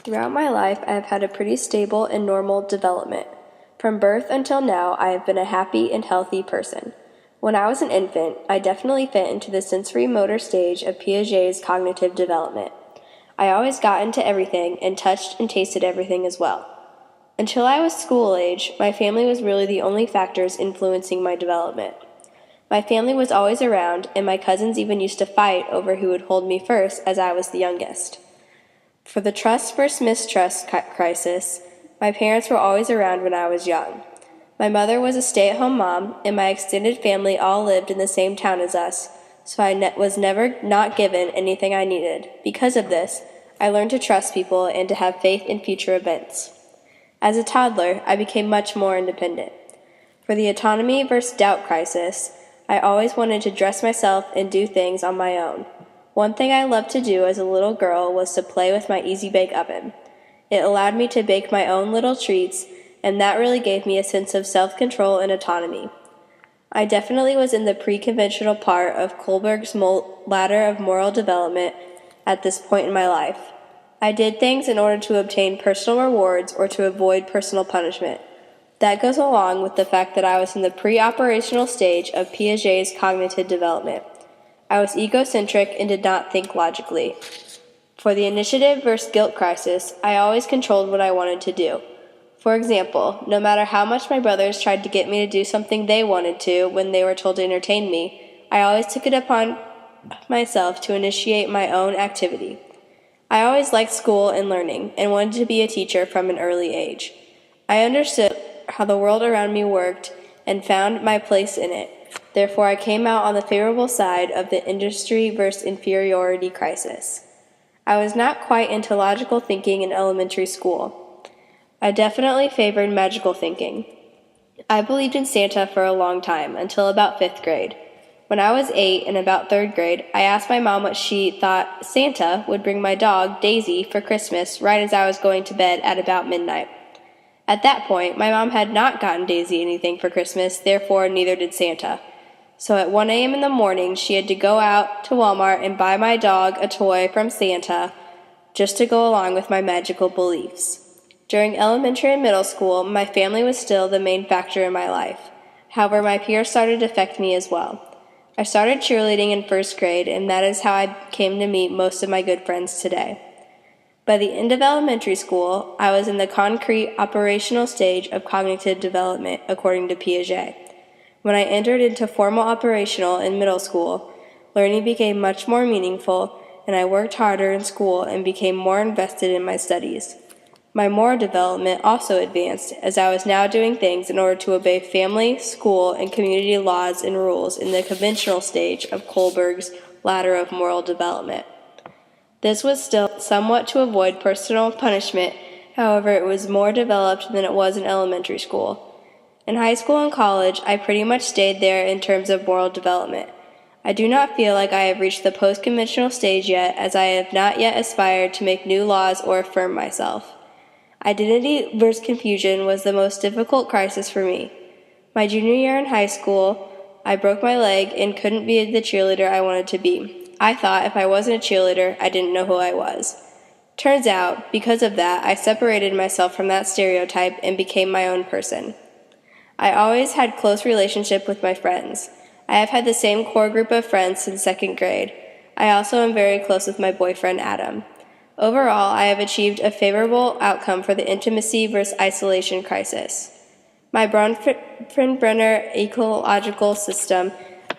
Throughout my life, I have had a pretty stable and normal development. From birth until now, I have been a happy and healthy person. When I was an infant, I definitely fit into the sensory motor stage of Piaget's cognitive development. I always got into everything and touched and tasted everything as well. Until I was school age, my family was really the only factors influencing my development. My family was always around, and my cousins even used to fight over who would hold me first as I was the youngest. For the trust versus mistrust crisis, my parents were always around when I was young. My mother was a stay-at-home mom, and my extended family all lived in the same town as us, so I was never not given anything I needed. Because of this, I learned to trust people and to have faith in future events. As a toddler, I became much more independent. For the autonomy versus doubt crisis, I always wanted to dress myself and do things on my own. One thing I loved to do as a little girl was to play with my Easy Bake Oven. It allowed me to bake my own little treats, and that really gave me a sense of self-control and autonomy. I definitely was in the pre-conventional part of Kohlberg's ladder of moral development at this point in my life. I did things in order to obtain personal rewards or to avoid personal punishment. That goes along with the fact that I was in the pre-operational stage of Piaget's cognitive development. I was egocentric and did not think logically. For the initiative versus guilt crisis, I always controlled what I wanted to do. For example, no matter how much my brothers tried to get me to do something they wanted to when they were told to entertain me, I always took it upon myself to initiate my own activity. I always liked school and learning and wanted to be a teacher from an early age. I understood how the world around me worked and found my place in it. Therefore, I came out on the favorable side of the industry versus inferiority crisis. I was not quite into logical thinking in elementary school. I definitely favored magical thinking. I believed in Santa for a long time, until about 5th grade. When I was 8 and about 3rd grade, I asked my mom what she thought Santa would bring my dog, Daisy, for Christmas right as I was going to bed at about midnight. At that point, my mom had not gotten Daisy anything for Christmas, therefore neither did Santa. So at 1 a.m. in the morning, she had to go out to Walmart and buy my dog a toy from Santa just to go along with my magical beliefs. During elementary and middle school, my family was still the main factor in my life. However, my peers started to affect me as well. I started cheerleading in 1st grade, and that is how I came to meet most of my good friends today. By the end of elementary school, I was in the concrete operational stage of cognitive development, according to Piaget. When I entered into formal operational in middle school, learning became much more meaningful, and I worked harder in school and became more invested in my studies. My moral development also advanced, as I was now doing things in order to obey family, school, and community laws and rules in the conventional stage of Kohlberg's ladder of moral development. This was still somewhat to avoid personal punishment, however, it was more developed than it was in elementary school. In high school and college, I pretty much stayed there in terms of moral development. I do not feel like I have reached the post-conventional stage yet, as I have not yet aspired to make new laws or affirm myself. Identity versus confusion was the most difficult crisis for me. My junior year in high school, I broke my leg and couldn't be the cheerleader I wanted to be. I thought if I wasn't a cheerleader, I didn't know who I was. Turns out, because of that, I separated myself from that stereotype and became my own person. I always had close relationship with my friends. I have had the same core group of friends since 2nd grade. I also am very close with my boyfriend, Adam. Overall, I have achieved a favorable outcome for the intimacy versus isolation crisis. My Bronfenbrenner ecological system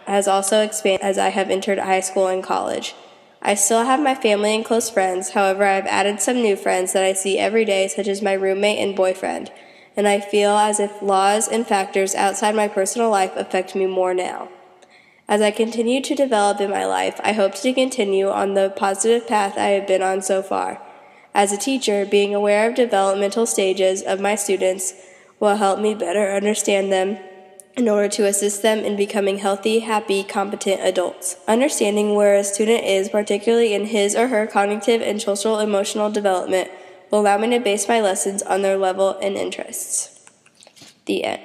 has also expanded as I have entered high school and college. I still have my family and close friends, however, I have added some new friends that I see every day, such as my roommate and boyfriend, and I feel as if laws and factors outside my personal life affect me more now. As I continue to develop in my life, I hope to continue on the positive path I have been on so far. As a teacher, being aware of developmental stages of my students will help me better understand them in order to assist them in becoming healthy, happy, competent adults. Understanding where a student is, particularly in his or her cognitive and social emotional development, will allow me to base my lessons on their level and interests. The end.